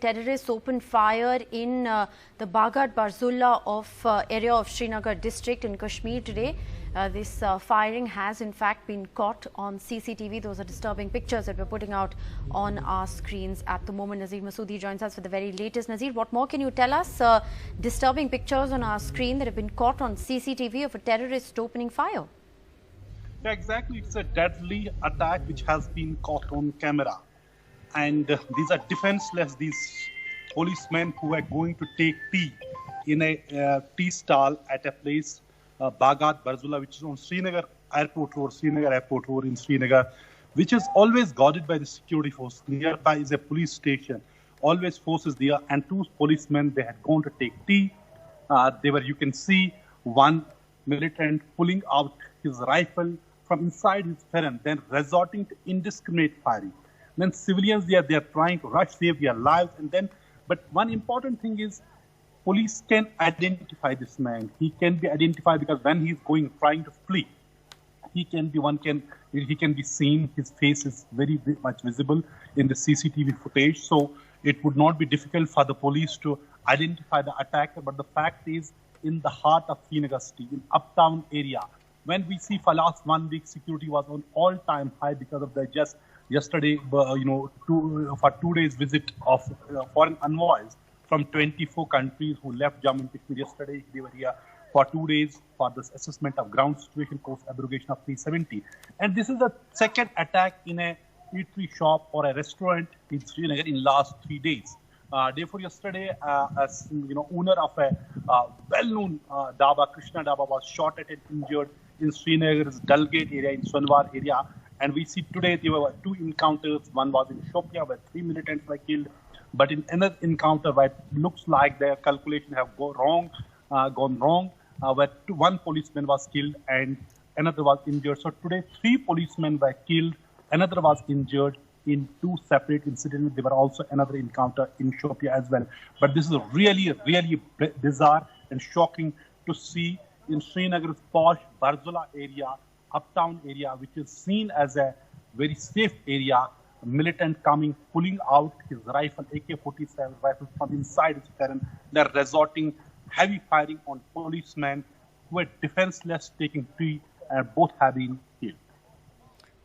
terrorists opened fire in the Baghat Barzulla area of Srinagar district in Kashmir today. This firing has in fact been caught on CCTV. Those are disturbing pictures that we're putting out on our screens at the moment. Nazir Masoodi joins us for the very latest. Nazir, what more can you tell us? Disturbing pictures on our screen that have been caught on CCTV of a terrorist opening fire. Yeah, exactly. It's a deadly attack which has been caught on camera. And these are defenseless, these policemen who are going to take tea in a tea stall at a place, Baghat Barzulla, which is on Srinagar Airport Road in Srinagar, which is always guarded by the security force. Nearby is a police station, always forces there, and two policemen, they had gone to take tea. You can see one militant pulling out his rifle from inside his ferry, then resorting to indiscriminate firing. Then civilians they are trying to rush, save their lives, but one important thing is police can identify this man. He can be identified because when he's trying to flee, he can be seen. His face is very much visible in the CCTV footage. So it would not be difficult for the police to identify the attacker. But the fact is, in the heart of Srinagar city, in uptown area, when we see for last 1 week, security was on all-time high because of the yesterday, for 2 days visit of foreign envoys from 24 countries who left Jammu and Kashmir yesterday. They were here for 2 days for this assessment of ground situation post abrogation of 370. And this is the second attack in a eatery shop or a restaurant in Srinagar in last 3 days. Therefore, yesterday, owner of a well-known dhaba, Krishna Dhaba, was shot at and injured in Srinagar's Dalgate area, in Sonwar area. And we see today there were two encounters. One was in Shopia where 3 militants were killed. But in another encounter where it looks like their calculation have gone wrong, where one policeman was killed and another was injured. So today 3 policemen were killed, another was injured in 2 separate incidents. There were also another encounter in Shopia as well. But this is really bizarre and shocking to see in Srinagar's posh Barzulla area, uptown area, which is seen as a very safe area, a militant coming, pulling out his rifle, AK-47 rifle from inside his ferry. They're resorting heavy firing on policemen who were defenseless, taking tea, and both have been killed.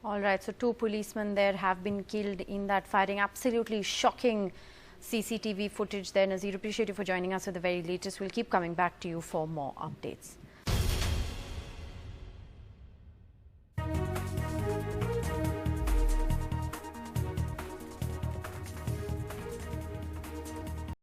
All right, so 2 policemen there have been killed in that firing. Absolutely shocking CCTV footage there. Nazir, appreciate you for joining us with the very latest. We'll keep coming back to you for more updates.